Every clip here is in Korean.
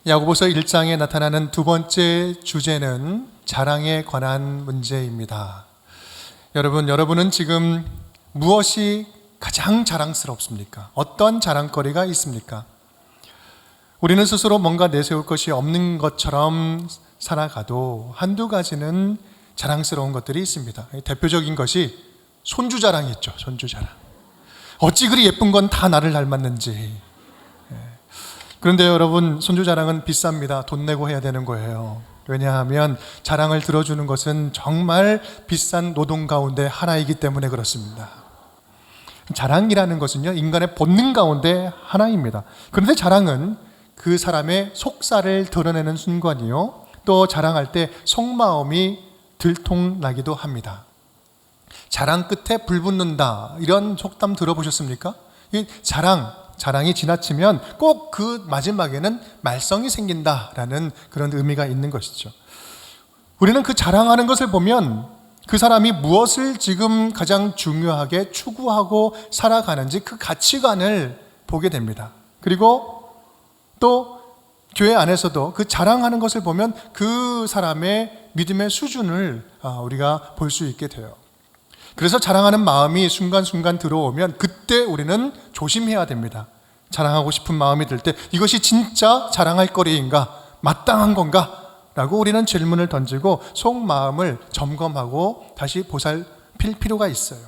야고보서 1장에 나타나는 두 번째 주제는 자랑에 관한 문제입니다. 여러분은 지금 무엇이 가장 자랑스럽습니까? 어떤 자랑거리가 있습니까? 우리는 스스로 뭔가 내세울 것이 없는 것처럼 살아가도 한두 가지는 자랑스러운 것들이 있습니다. 대표적인 것이 손주 자랑이 있죠. 손주 자랑. 어찌 그리 예쁜 건 다 나를 닮았는지. 그런데 여러분, 손주 자랑은 비쌉니다. 돈 내고 해야 되는 거예요. 왜냐하면 자랑을 들어주는 것은 정말 비싼 노동 가운데 하나이기 때문에 그렇습니다. 자랑이라는 것은요, 인간의 본능 가운데 하나입니다. 그런데 자랑은 그 사람의 속살을 드러내는 순간이요, 또 자랑할 때 속마음이 들통나기도 합니다. 자랑 끝에 불 붙는다, 이런 속담 들어보셨습니까? 이 자랑이 지나치면 꼭 그 마지막에는 말썽이 생긴다라는 그런 의미가 있는 것이죠. 우리는 그 자랑하는 것을 보면 그 사람이 무엇을 지금 가장 중요하게 추구하고 살아가는지 그 가치관을 보게 됩니다. 그리고 또 교회 안에서도 그 자랑하는 것을 보면 그 사람의 믿음의 수준을 우리가 볼 수 있게 돼요. 그래서 자랑하는 마음이 순간순간 들어오면 그때 우리는 조심해야 됩니다. 자랑하고 싶은 마음이 들 때 이것이 진짜 자랑할 거리인가? 마땅한 건가? 라고 우리는 질문을 던지고 속마음을 점검하고 다시 보살필 필요가 있어요.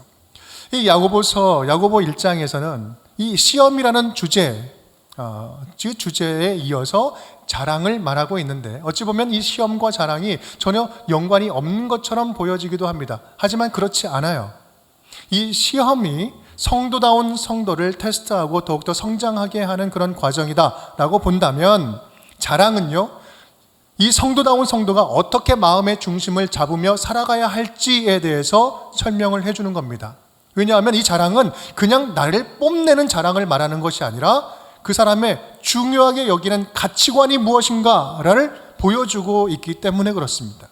이 야고보 1장에서는 이 시험이라는 주제에 이어서 자랑을 말하고 있는데, 어찌 보면 이 시험과 자랑이 전혀 연관이 없는 것처럼 보여지기도 합니다. 하지만 그렇지 않아요. 이 시험이 성도다운 성도를 테스트하고 더욱더 성장하게 하는 그런 과정이다라고 본다면, 자랑은요, 이 성도다운 성도가 어떻게 마음의 중심을 잡으며 살아가야 할지에 대해서 설명을 해주는 겁니다. 왜냐하면 이 자랑은 그냥 나를 뽐내는 자랑을 말하는 것이 아니라 그 사람의 중요하게 여기는 가치관이 무엇인가를 보여주고 있기 때문에 그렇습니다.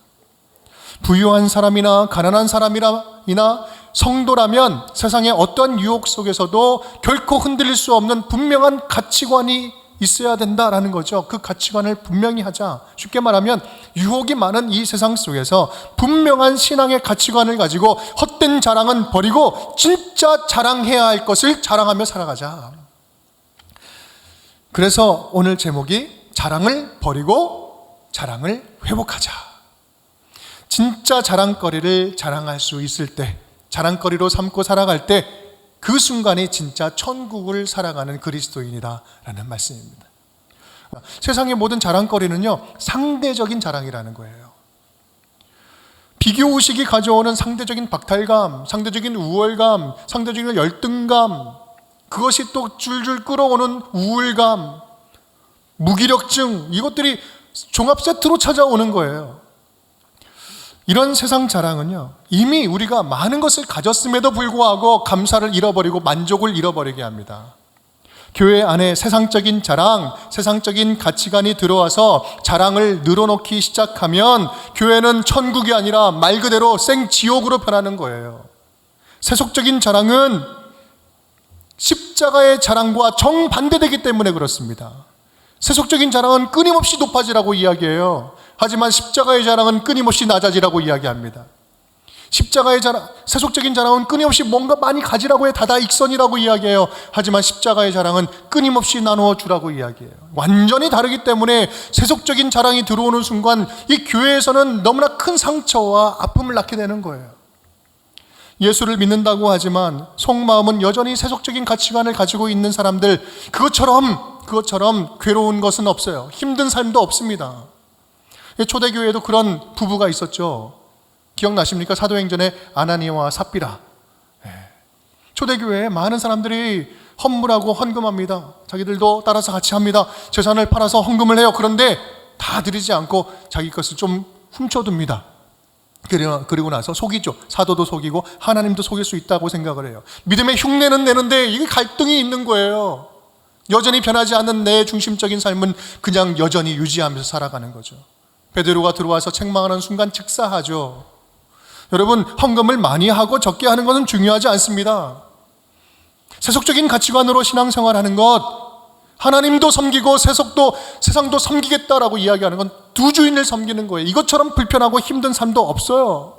부유한 사람이나 가난한 사람이나 성도라면 세상의 어떤 유혹 속에서도 결코 흔들릴 수 없는 분명한 가치관이 있어야 된다라는 거죠. 그 가치관을 분명히 하자. 쉽게 말하면 유혹이 많은 이 세상 속에서 분명한 신앙의 가치관을 가지고 헛된 자랑은 버리고 진짜 자랑해야 할 것을 자랑하며 살아가자. 그래서 오늘 제목이 자랑을 버리고 자랑을 회복하자. 진짜 자랑거리를 자랑할 수 있을 때, 자랑거리로 삼고 살아갈 때 그 순간이 진짜 천국을 살아가는 그리스도인이다라는 말씀입니다. 세상의 모든 자랑거리는요, 상대적인 자랑이라는 거예요. 비교의식이 가져오는 상대적인 박탈감, 상대적인 우월감, 상대적인 열등감, 그것이 또 줄줄 끌어오는 우울감, 무기력증, 이것들이 종합 세트로 찾아오는 거예요. 이런 세상 자랑은요, 이미 우리가 많은 것을 가졌음에도 불구하고 감사를 잃어버리고 만족을 잃어버리게 합니다. 교회 안에 세상적인 자랑, 세상적인 가치관이 들어와서 자랑을 늘어놓기 시작하면 교회는 천국이 아니라 말 그대로 생지옥으로 변하는 거예요. 세속적인 자랑은 십자가의 자랑과 정반대되기 때문에 그렇습니다. 세속적인 자랑은 끊임없이 높아지라고 이야기해요. 하지만 십자가의 자랑은 끊임없이 낮아지라고 이야기합니다. 세속적인 자랑은 끊임없이 뭔가 많이 가지라고 해 다다익선이라고 이야기해요. 하지만 십자가의 자랑은 끊임없이 나누어 주라고 이야기해요. 완전히 다르기 때문에 세속적인 자랑이 들어오는 순간 이 교회에서는 너무나 큰 상처와 아픔을 낳게 되는 거예요. 예수를 믿는다고 하지만 속마음은 여전히 세속적인 가치관을 가지고 있는 사람들, 그것처럼 괴로운 것은 없어요. 힘든 삶도 없습니다. 초대교회에도 그런 부부가 있었죠. 기억나십니까? 사도행전의 아나니아와 삽비라. 초대교회에 많은 사람들이 헌물하고 헌금합니다. 자기들도 따라서 같이 합니다. 재산을 팔아서 헌금을 해요. 그런데 다 드리지 않고 자기 것을 좀 훔쳐둡니다. 그리고 나서 속이죠. 사도도 속이고 하나님도 속일 수 있다고 생각을 해요. 믿음의 흉내는 내는데 이게 갈등이 있는 거예요. 여전히 변하지 않는 내 중심적인 삶은 그냥 여전히 유지하면서 살아가는 거죠. 베드로가 들어와서 책망하는 순간 즉사하죠. 여러분, 헌금을 많이 하고 적게 하는 것은 중요하지 않습니다. 세속적인 가치관으로 신앙생활하는 것, 하나님도 섬기고 세상도 섬기겠다라고 이야기하는 건 두 주인을 섬기는 거예요. 이것처럼 불편하고 힘든 삶도 없어요.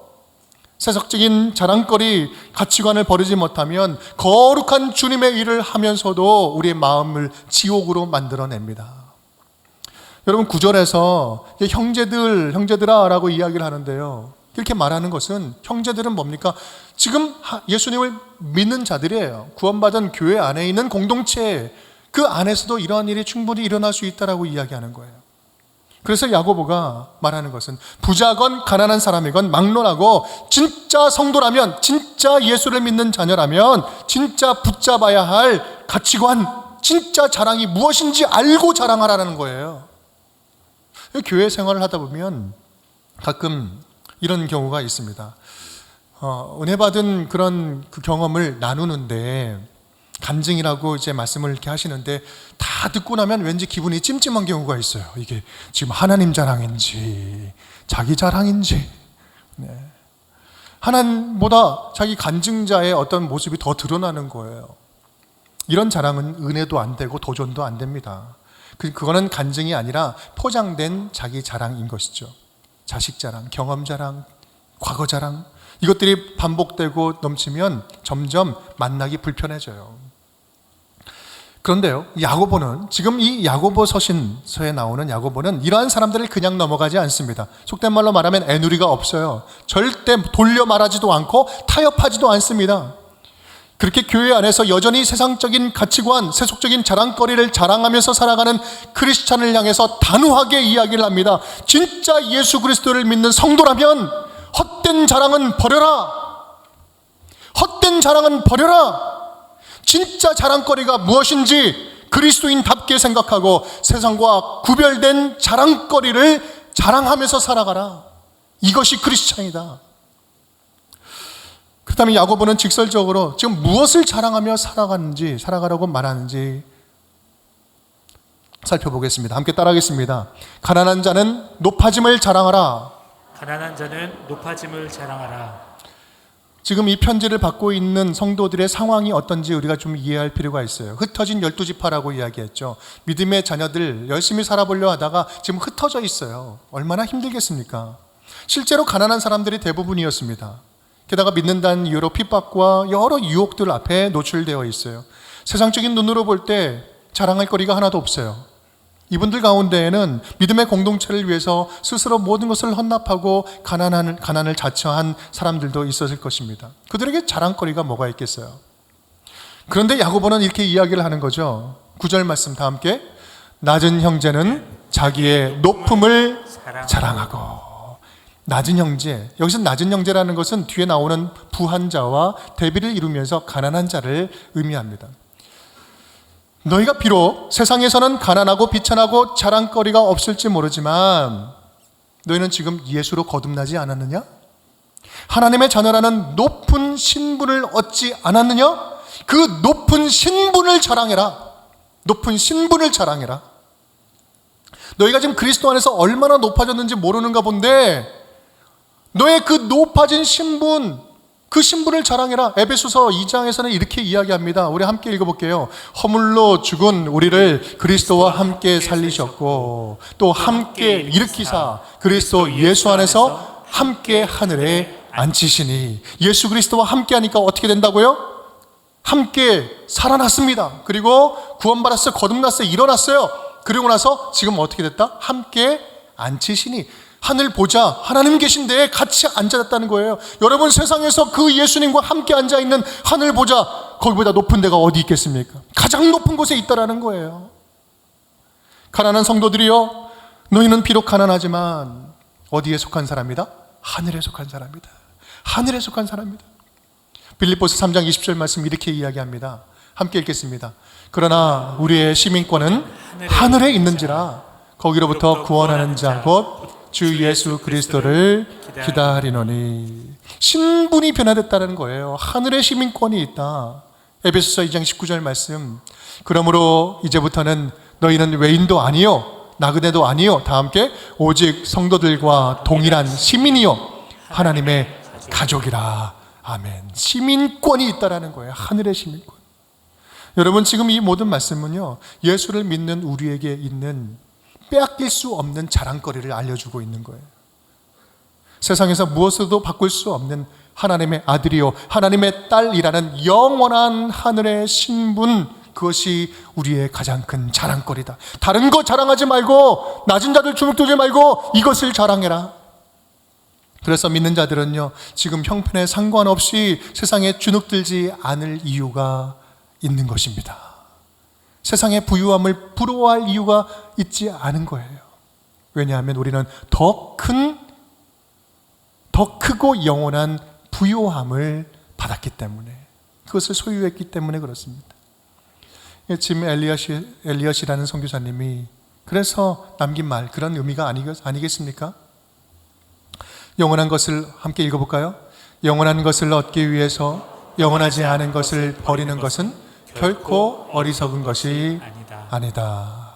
세속적인 자랑거리, 가치관을 버리지 못하면 거룩한 주님의 일을 하면서도 우리의 마음을 지옥으로 만들어냅니다. 여러분, 9절에서 형제들아 라고 이야기를 하는데요, 이렇게 말하는 것은, 형제들은 뭡니까? 지금 예수님을 믿는 자들이에요. 구원받은 교회 안에 있는 공동체, 그 안에서도 이러한 일이 충분히 일어날 수 있다라고 이야기하는 거예요. 그래서 야고보가 말하는 것은, 부자건 가난한 사람이건 막론하고 진짜 성도라면, 진짜 예수를 믿는 자녀라면 진짜 붙잡아야 할 가치관, 진짜 자랑이 무엇인지 알고 자랑하라는 거예요. 교회 생활을 하다 보면 가끔 이런 경우가 있습니다. 은혜 받은 그런 그 경험을 나누는데, 간증이라고 이제 말씀을 이렇게 하시는데, 다 듣고 나면 왠지 기분이 찜찜한 경우가 있어요. 이게 지금 하나님 자랑인지 자기 자랑인지. 하나님보다 자기 간증자의 어떤 모습이 더 드러나는 거예요. 이런 자랑은 은혜도 안 되고 도전도 안 됩니다. 그거는 간증이 아니라 포장된 자기 자랑인 것이죠. 자식 자랑, 경험 자랑, 과거 자랑, 이것들이 반복되고 넘치면 점점 만나기 불편해져요. 그런데요, 야고보는, 지금 이 야고보 서신서에 나오는 야고보는 이러한 사람들을 그냥 넘어가지 않습니다. 속된 말로 말하면 애누리가 없어요. 절대 돌려 말하지도 않고 타협하지도 않습니다. 그렇게 교회 안에서 여전히 세상적인 가치관, 세속적인 자랑거리를 자랑하면서 살아가는 크리스찬을 향해서 단호하게 이야기를 합니다. 진짜 예수 그리스도를 믿는 성도라면 헛된 자랑은 버려라. 헛된 자랑은 버려라. 진짜 자랑거리가 무엇인지 그리스도인답게 생각하고 세상과 구별된 자랑거리를 자랑하면서 살아가라. 이것이 크리스찬이다. 그렇다면 야고보는 직설적으로 지금 무엇을 자랑하며 살아가라고 말하는지 살펴보겠습니다. 함께 따라하겠습니다. 가난한 자는 높아짐을 자랑하라. 가난한 자는 높아짐을 자랑하라. 지금 이 편지를 받고 있는 성도들의 상황이 어떤지 우리가 좀 이해할 필요가 있어요. 흩어진 12지파라고 이야기했죠. 믿음의 자녀들 열심히 살아보려 하다가 지금 흩어져 있어요. 얼마나 힘들겠습니까? 실제로 가난한 사람들이 대부분이었습니다. 게다가 믿는다는 이유로 핍박과 여러 유혹들 앞에 노출되어 있어요. 세상적인 눈으로 볼 때 자랑할 거리가 하나도 없어요. 이분들 가운데에는 믿음의 공동체를 위해서 스스로 모든 것을 헌납하고 가난을 자처한 사람들도 있었을 것입니다. 그들에게 자랑거리가 뭐가 있겠어요? 그런데 야고보는 이렇게 이야기를 하는 거죠. 9절 말씀 다 함께. 낮은 형제는 자기의 높음을 자랑하고. 낮은 형제, 여기서 낮은 형제라는 것은 뒤에 나오는 부한 자와 대비를 이루면서 가난한 자를 의미합니다. 너희가 비록 세상에서는 가난하고 비천하고 자랑거리가 없을지 모르지만 너희는 지금 예수로 거듭나지 않았느냐? 하나님의 자녀라는 높은 신분을 얻지 않았느냐? 그 높은 신분을 자랑해라. 높은 신분을 자랑해라. 너희가 지금 그리스도 안에서 얼마나 높아졌는지 모르는가 본데 너의 그 높아진 신분, 그 신분을 자랑해라. 에베소서 2장에서는 이렇게 이야기합니다. 우리 함께 읽어볼게요. 허물로 죽은 우리를 그리스도와 함께 살리셨고 또 함께 일으키사 그리스도 예수 안에서 함께 하늘에 앉히시니. 예수 그리스도와 함께 하니까 어떻게 된다고요? 함께 살아났습니다. 그리고 구원받았어요. 거듭났어요. 일어났어요. 그리고 나서 지금 어떻게 됐다? 함께 앉히시니. 하늘 보자, 하나님 계신 데에 같이 앉아졌다는 거예요. 여러분, 세상에서 그 예수님과 함께 앉아있는 하늘 보자, 거기보다 높은 데가 어디 있겠습니까? 가장 높은 곳에 있다라는 거예요. 가난한 성도들이요, 너희는 비록 가난하지만 어디에 속한 사람이다? 하늘에 속한 사람이다. 하늘에 속한 사람이다. 빌립보서 3장 20절 말씀 이렇게 이야기합니다. 함께 읽겠습니다. 그러나 우리의 시민권은 하늘에 있는지라 거기로부터 구원하는 자 곧 주 예수 그리스도를 기다리노니. 신분이 변화됐다는 거예요. 하늘의 시민권이 있다. 에베소서 2장 19절 말씀. 그러므로 이제부터는 너희는 외인도 아니요 나그네도 아니요 다 함께 오직 성도들과 동일한 시민이요 하나님의 가족이라. 아멘. 시민권이 있다라는 거예요. 하늘의 시민권. 여러분, 지금 이 모든 말씀은요, 예수를 믿는 우리에게 있는 빼앗길 수 없는 자랑거리를 알려주고 있는 거예요. 세상에서 무엇으로도 바꿀 수 없는 하나님의 아들이요 하나님의 딸이라는 영원한 하늘의 신분, 그것이 우리의 가장 큰 자랑거리다. 다른 거 자랑하지 말고, 낮은 자들 주눅들지 말고 이것을 자랑해라. 그래서 믿는 자들은요, 지금 형편에 상관없이 세상에 주눅들지 않을 이유가 있는 것입니다. 세상의 부유함을 부러워할 이유가 있지 않은 거예요. 왜냐하면 우리는 더 크고 영원한 부요함을 받았기 때문에, 그것을 소유했기 때문에 그렇습니다. 짐 엘리엇이라는 선교사님이 그래서 남긴 말, 그런 의미가 아니겠습니까? 영원한 것을 함께 읽어볼까요? 영원한 것을 얻기 위해서 영원하지 않은 것을 버리는 것은 결코 어리석은 것이 아니다.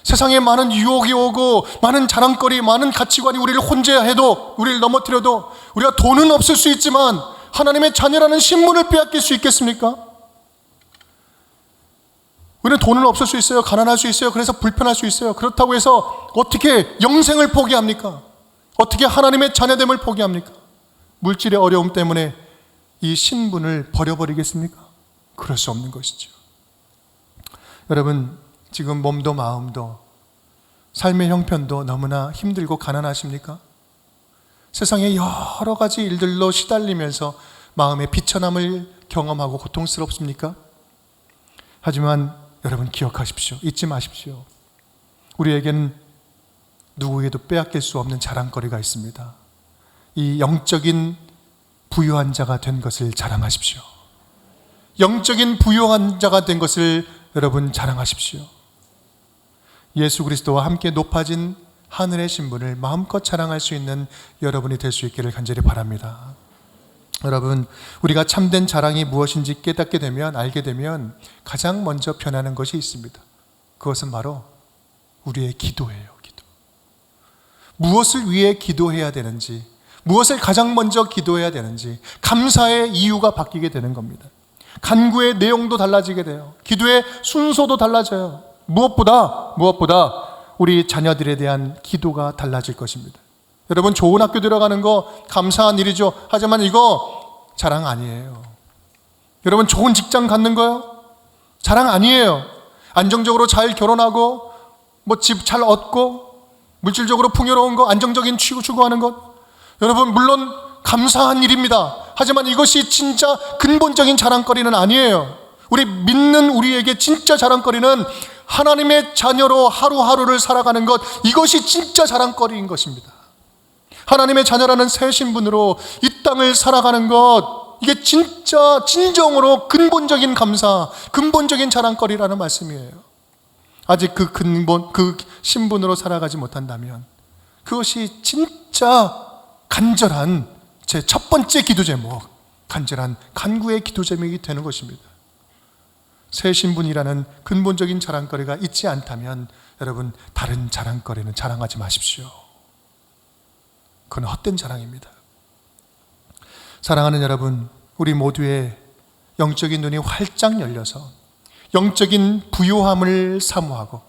세상에 많은 유혹이 오고 많은 자랑거리, 많은 가치관이 우리를 혼재해도, 우리를 넘어뜨려도, 우리가 돈은 없을 수 있지만 하나님의 자녀라는 신분을 빼앗길 수 있겠습니까? 우리는 돈은 없을 수 있어요. 가난할 수 있어요. 그래서 불편할 수 있어요. 그렇다고 해서 어떻게 영생을 포기합니까? 어떻게 하나님의 자녀됨을 포기합니까? 물질의 어려움 때문에 이 신분을 버려버리겠습니까? 그럴 수 없는 것이죠. 여러분, 지금 몸도 마음도 삶의 형편도 너무나 힘들고 가난하십니까? 세상의 여러 가지 일들로 시달리면서 마음의 비천함을 경험하고 고통스럽습니까? 하지만 여러분, 기억하십시오. 잊지 마십시오. 우리에겐 누구에게도 빼앗길 수 없는 자랑거리가 있습니다. 이 영적인 부유한 자가 된 것을 자랑하십시오. 영적인 부유한 자가 된 것을 여러분 자랑하십시오. 예수 그리스도와 함께 높아진 하늘의 신분을 마음껏 자랑할 수 있는 여러분이 될 수 있기를 간절히 바랍니다. 여러분, 우리가 참된 자랑이 무엇인지 깨닫게 되면, 알게 되면 가장 먼저 변하는 것이 있습니다. 그것은 바로 우리의 기도예요. 기도. 무엇을 위해 기도해야 되는지, 무엇을 가장 먼저 기도해야 되는지, 감사의 이유가 바뀌게 되는 겁니다. 간구의 내용도 달라지게 돼요. 기도의 순서도 달라져요. 무엇보다 우리 자녀들에 대한 기도가 달라질 것입니다. 여러분, 좋은 학교 들어가는 거 감사한 일이죠. 하지만 이거 자랑 아니에요. 여러분, 좋은 직장 갖는 거요? 자랑 아니에요. 안정적으로 잘 결혼하고 뭐 집 잘 얻고 물질적으로 풍요로운 거, 안정적인 취구 추구하는 것, 여러분 물론 감사한 일입니다. 하지만 이것이 진짜 근본적인 자랑거리는 아니에요. 우리 믿는 우리에게 진짜 자랑거리는 하나님의 자녀로 하루하루를 살아가는 것, 이것이 진짜 자랑거리인 것입니다. 하나님의 자녀라는 새 신분으로 이 땅을 살아가는 것, 이게 진짜 진정으로 근본적인 감사, 근본적인 자랑거리라는 말씀이에요. 아직 그 신분으로 살아가지 못한다면 그것이 진짜 간절한 제 첫 번째 기도 제목, 간절한 간구의 기도 제목이 되는 것입니다. 새 신분이라는 근본적인 자랑거리가 있지 않다면 여러분, 다른 자랑거리는 자랑하지 마십시오. 그건 헛된 자랑입니다. 사랑하는 여러분, 우리 모두의 영적인 눈이 활짝 열려서 영적인 부요함을 사모하고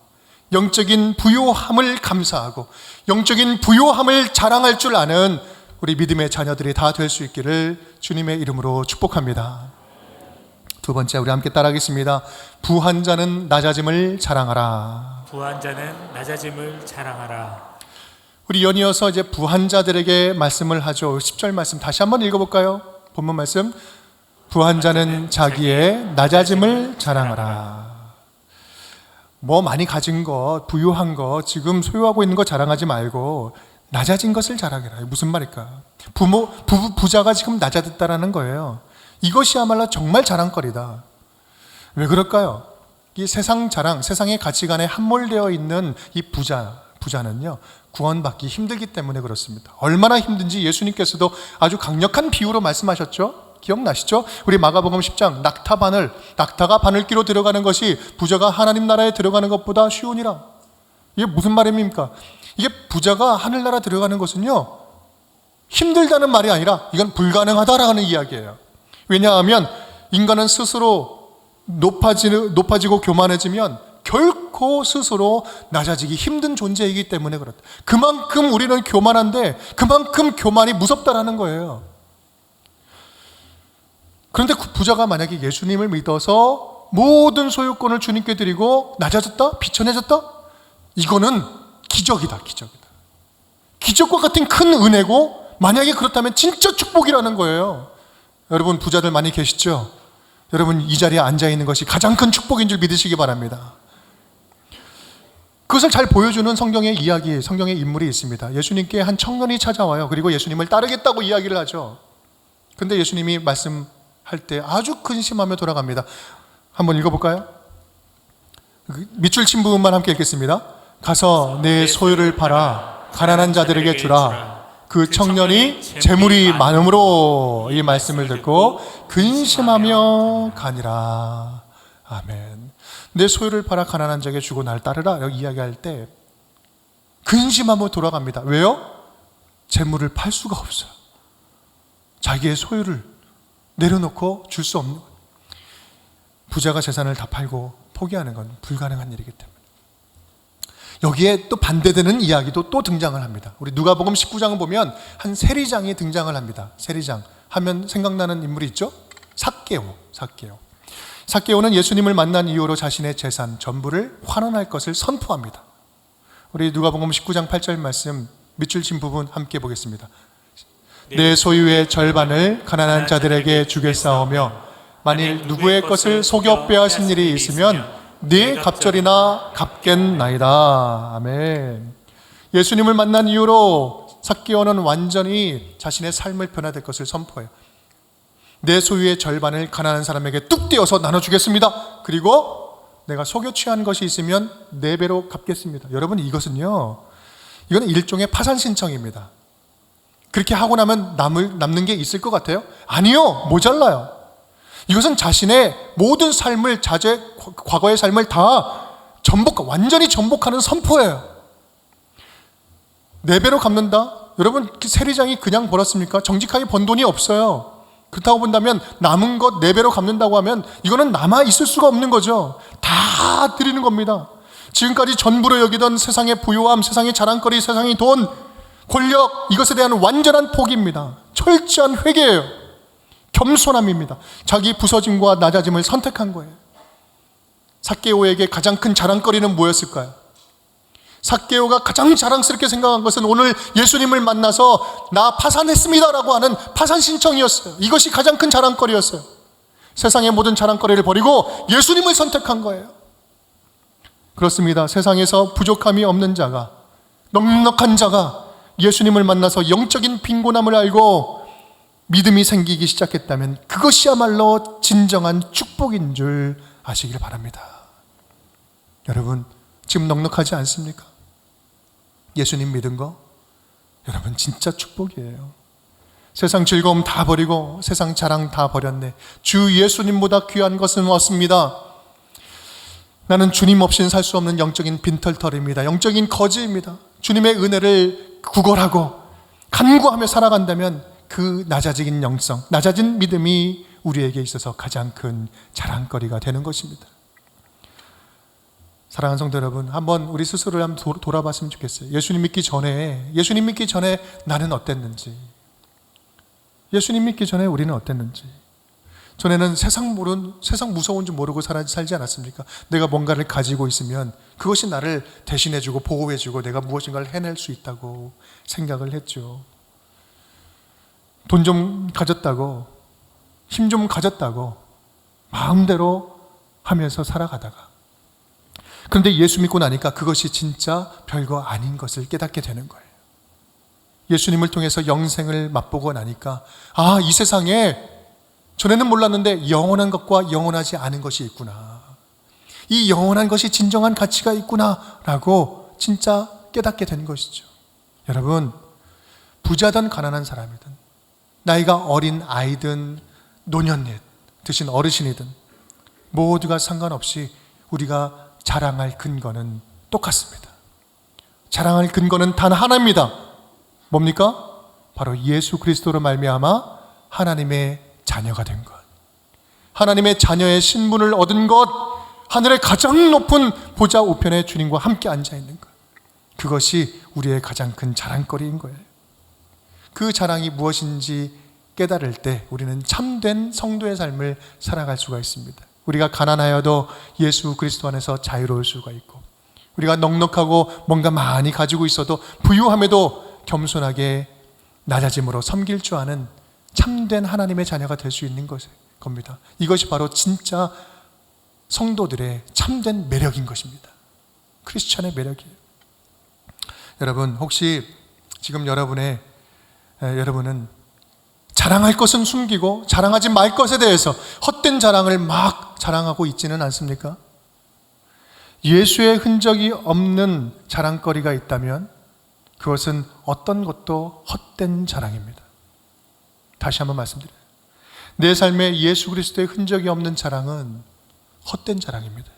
영적인 부요함을 감사하고 영적인 부요함을 자랑할 줄 아는 우리 믿음의 자녀들이 다 될 수 있기를 주님의 이름으로 축복합니다. 두 번째, 우리 함께 따라하겠습니다. 부한 자는 낮아짐을 자랑하라. 부한 자는 낮아짐을 자랑하라. 우리 연이어서 이제 부한 자들에게 말씀을 하죠. 10절 말씀 다시 한번 읽어볼까요? 본문 말씀. 부한 자는 자기의 낮아짐을 자랑하라. 뭐 많이 가진 것, 부유한 것, 지금 소유하고 있는 것 자랑하지 말고 낮아진 것을 자랑해라. 무슨 말일까? 부자가 지금 낮아졌다라는 거예요. 이것이야말로 정말 자랑거리다. 왜 그럴까요? 이 세상 자랑, 세상의 가치관에 함몰되어 있는 이 부자는요, 구원받기 힘들기 때문에 그렇습니다. 얼마나 힘든지 예수님께서도 아주 강력한 비유로 말씀하셨죠? 기억나시죠? 우리 마가복음 10장, 낙타가 바늘기로 들어가는 것이 부자가 하나님 나라에 들어가는 것보다 쉬우니라. 이게 무슨 말입니까? 이게 부자가 하늘나라 들어가는 것은요, 힘들다는 말이 아니라 이건 불가능하다라는 이야기예요. 왜냐하면 인간은 스스로 높아지고 교만해지면 결코 스스로 낮아지기 힘든 존재이기 때문에 그렇다. 그만큼 우리는 교만한데 그만큼 교만이 무섭다라는 거예요. 그런데 그 부자가 만약에 예수님을 믿어서 모든 소유권을 주님께 드리고 낮아졌다? 비천해졌다? 이거는 기적이다. 기적과 같은 큰 은혜고, 만약에 그렇다면 진짜 축복이라는 거예요. 여러분, 부자들 많이 계시죠? 여러분, 이 자리에 앉아있는 것이 가장 큰 축복인 줄 믿으시기 바랍니다. 그것을 잘 보여주는 성경의 이야기, 성경의 인물이 있습니다. 예수님께 한 청년이 찾아와요. 그리고 예수님을 따르겠다고 이야기를 하죠. 근데 예수님이 말씀할 때 아주 근심하며 돌아갑니다. 한번 읽어볼까요? 밑줄 친 부분만 함께 읽겠습니다. 가서 내 소유를 팔아 가난한 자들에게 주라. 그 청년이 재물이 많음으로 이 말씀을 듣고 근심하며 가니라. 아멘. 내 소유를 팔아 가난한 자에게 주고 날 따르라 여기 이야기할 때 근심하며 돌아갑니다. 왜요? 재물을 팔 수가 없어요. 자기의 소유를 내려놓고 줄 수 없는 거예요. 부자가 재산을 다 팔고 포기하는 건 불가능한 일이기 때문에. 여기에 또 반대되는 이야기도 또 등장을 합니다. 우리 누가복음 19장을 보면 한 세리장이 등장을 합니다. 세리장 하면 생각나는 인물이 있죠? 삭개오. 삭개오는 예수님을 만난 이후로 자신의 재산 전부를 환원할 것을 선포합니다. 우리 누가복음 19장 8절 말씀 밑줄 친 부분 함께 보겠습니다. 내 소유의 절반을 가난한 자들에게 주겠사오며 만일 누구의 것을 속여 빼앗은 일이 있으면 네 갑절이나 갚겠나이다. 아멘. 예수님을 만난 이후로 삭개오는 완전히 자신의 삶을 변화될 것을 선포해요. 내 소유의 절반을 가난한 사람에게 뚝 떼어서 나눠주겠습니다. 그리고 내가 속여 취한 것이 있으면 4배로 갚겠습니다. 여러분, 이거는 일종의 파산 신청입니다. 그렇게 하고 나면 남는 게 있을 것 같아요? 아니요, 모자라요. 이것은 자신의 모든 삶을, 과거의 삶을 다 완전히 전복하는 선포예요. 4배로 갚는다? 여러분, 그 세리장이 그냥 벌었습니까? 정직하게 번 돈이 없어요. 그렇다고 본다면 남은 것 4배로 갚는다고 하면 이거는 남아 있을 수가 없는 거죠. 다 드리는 겁니다. 지금까지 전부로 여기던 세상의 부요함, 세상의 자랑거리, 세상의 돈, 권력, 이것에 대한 완전한 포기입니다. 철저한 회개예요. 겸손함입니다. 자기 부서짐과 낮아짐을 선택한 거예요. 삭개오에게 가장 큰 자랑거리는 뭐였을까요? 삭개오가 가장 자랑스럽게 생각한 것은 오늘 예수님을 만나서 나 파산했습니다라고 하는 파산 신청이었어요. 이것이 가장 큰 자랑거리였어요. 세상의 모든 자랑거리를 버리고 예수님을 선택한 거예요. 그렇습니다. 세상에서 부족함이 없는 자가, 넉넉한 자가 예수님을 만나서 영적인 빈곤함을 알고 믿음이 생기기 시작했다면 그것이야말로 진정한 축복인 줄 아시길 바랍니다. 여러분, 지금 넉넉하지 않습니까? 예수님 믿은 거 여러분 진짜 축복이에요. 세상 즐거움 다 버리고 세상 자랑 다 버렸네. 주 예수님보다 귀한 것은 없습니다. 나는 주님 없이는 살 수 없는 영적인 빈털터리입니다. 영적인 거지입니다. 주님의 은혜를 구걸하고 간구하며 살아간다면 그 낮아진 영성, 낮아진 믿음이 우리에게 있어서 가장 큰 자랑거리가 되는 것입니다. 사랑하는 성도 여러분, 한번 우리 스스로를 한번 돌아봤으면 좋겠어요. 예수님 믿기 전에 나는 어땠는지, 예수님 믿기 전에 우리는 어땠는지. 전에는 세상 무서운 줄 모르고 살지 않았습니까? 내가 뭔가를 가지고 있으면 그것이 나를 대신해주고 보호해주고 내가 무엇인가를 해낼 수 있다고 생각을 했죠. 돈 좀 가졌다고, 힘 좀 가졌다고 마음대로 하면서 살아가다가, 그런데 예수 믿고 나니까 그것이 진짜 별거 아닌 것을 깨닫게 되는 거예요. 예수님을 통해서 영생을 맛보고 나니까 이 세상에 전에는 몰랐는데 영원한 것과 영원하지 않은 것이 있구나. 이 영원한 것이 진정한 가치가 있구나 라고 진짜 깨닫게 된 것이죠. 여러분, 부자든 가난한 사람이든 나이가 어린 아이든 노년일 드신 어르신이든 모두가 상관없이 우리가 자랑할 근거는 똑같습니다. 자랑할 근거는 단 하나입니다. 뭡니까? 바로 예수 그리스도로 말미암아 하나님의 자녀가 된 것. 하나님의 자녀의 신분을 얻은 것, 하늘의 가장 높은 보좌 우편에 주님과 함께 앉아 있는 것, 그것이 우리의 가장 큰 자랑거리인 거예요. 그 자랑이 무엇인지 깨달을 때 우리는 참된 성도의 삶을 살아갈 수가 있습니다. 우리가 가난하여도 예수 그리스도 안에서 자유로울 수가 있고, 우리가 넉넉하고 뭔가 많이 가지고 있어도 부유함에도 겸손하게 낮아짐으로 섬길 줄 아는 참된 하나님의 자녀가 될 수 있는 겁니다. 이것이 바로 진짜 성도들의 참된 매력인 것입니다. 크리스찬의 매력이에요. 여러분, 혹시 지금 여러분은 자랑할 것은 숨기고 자랑하지 말 것에 대해서 헛된 자랑을 막 자랑하고 있지는 않습니까? 예수의 흔적이 없는 자랑거리가 있다면 그것은 어떤 것도 헛된 자랑입니다. 다시 한번 말씀드려요. 내 삶에 예수 그리스도의 흔적이 없는 자랑은 헛된 자랑입니다.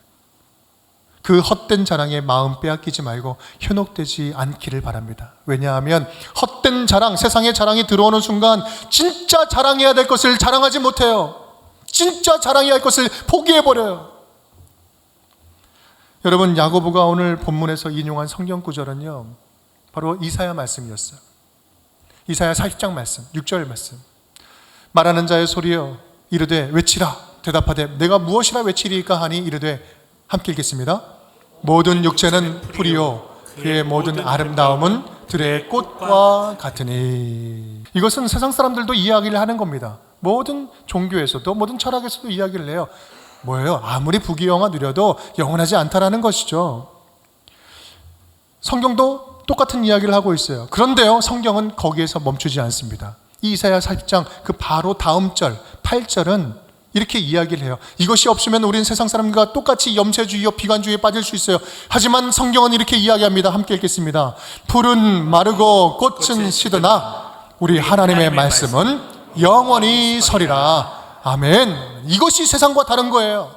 그 헛된 자랑에 마음 빼앗기지 말고 현혹되지 않기를 바랍니다. 왜냐하면 헛된 자랑, 세상의 자랑이 들어오는 순간 진짜 자랑해야 될 것을 자랑하지 못해요. 진짜 자랑해야 할 것을 포기해버려요. 여러분, 야고보가 오늘 본문에서 인용한 성경 구절은요, 바로 이사야 말씀이었어요. 이사야 40장 말씀, 6절 말씀. 말하는 자의 소리여 이르되 외치라. 대답하되 내가 무엇이라 외치리까 하니 이르되 함께 읽겠습니다. 모든 육체는 풀이요 그의 모든 아름다움은 들의 꽃과 같으니. 이것은 세상 사람들도 이야기를 하는 겁니다. 모든 종교에서도 모든 철학에서도 이야기를 해요. 뭐예요? 아무리 부귀영화 누려도 영원하지 않다라는 것이죠. 성경도 똑같은 이야기를 하고 있어요. 그런데요, 성경은 거기에서 멈추지 않습니다. 이 이사야 40장 그 바로 다음 절 8절은 이렇게 이야기를 해요. 이것이 없으면 우리는 세상 사람과 똑같이 염세주의와 비관주의에 빠질 수 있어요. 하지만 성경은 이렇게 이야기합니다. 함께 읽겠습니다. 풀은 마르고 꽃은 시드나 우리 하나님의 말씀은 영원히 서리라. 아멘. 이것이 세상과 다른 거예요.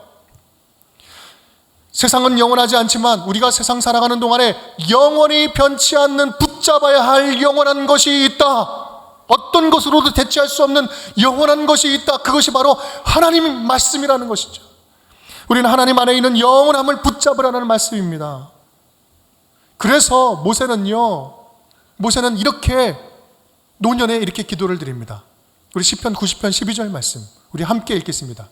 세상은 영원하지 않지만 우리가 세상 살아가는 동안에 영원히 변치 않는 붙잡아야 할 영원한 것이 있다. 어떤 것으로도 대체할 수 없는 영원한 것이 있다. 그것이 바로 하나님의 말씀이라는 것이죠. 우리는 하나님 안에 있는 영원함을 붙잡으라는 말씀입니다. 그래서 모세는 이렇게 노년에 이렇게 기도를 드립니다. 우리 시편 90편 12절 말씀 우리 함께 읽겠습니다.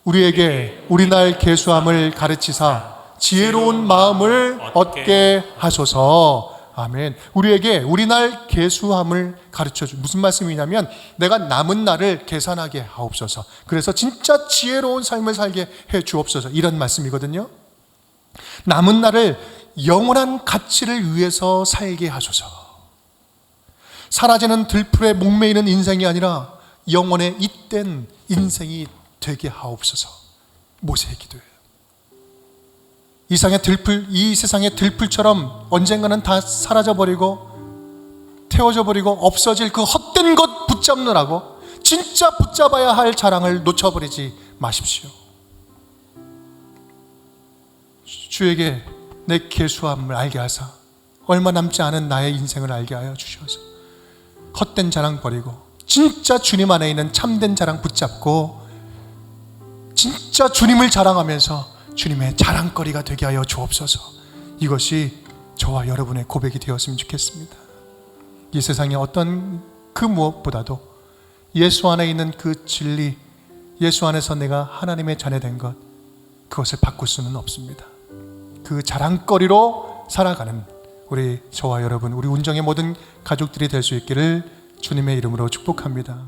우리에게 우리날 계수함을 가르치사 지혜로운 마음을 얻게 하소서. 아멘. 우리에게 우리날 계수함을 가르쳐주. 무슨 말씀이냐면 내가 남은 날을 계산하게 하옵소서. 그래서 진짜 지혜로운 삶을 살게 해 주옵소서. 이런 말씀이거든요. 남은 날을 영원한 가치를 위해서 살게 하소서. 사라지는 들풀에 목매이는 인생이 아니라 영원의 잇된 인생이 되게 하옵소서. 모세의 기도예요. 이 세상의 들풀처럼 언젠가는 다 사라져버리고 태워져버리고 없어질 그 헛된 것 붙잡느라고 진짜 붙잡아야 할 자랑을 놓쳐버리지 마십시오. 주에게 내 계수함을 알게 하사 얼마 남지 않은 나의 인생을 알게 하여 주셔서 헛된 자랑 버리고 진짜 주님 안에 있는 참된 자랑 붙잡고 진짜 주님을 자랑하면서 주님의 자랑거리가 되게 하여 주옵소서. 이것이 저와 여러분의 고백이 되었으면 좋겠습니다. 이 세상의 어떤 그 무엇보다도 예수 안에 있는 그 진리, 예수 안에서 내가 하나님의 자녀된 것, 그것을 바꿀 수는 없습니다. 그 자랑거리로 살아가는 저와 여러분, 우리 운정의 모든 가족들이 될 수 있기를 주님의 이름으로 축복합니다.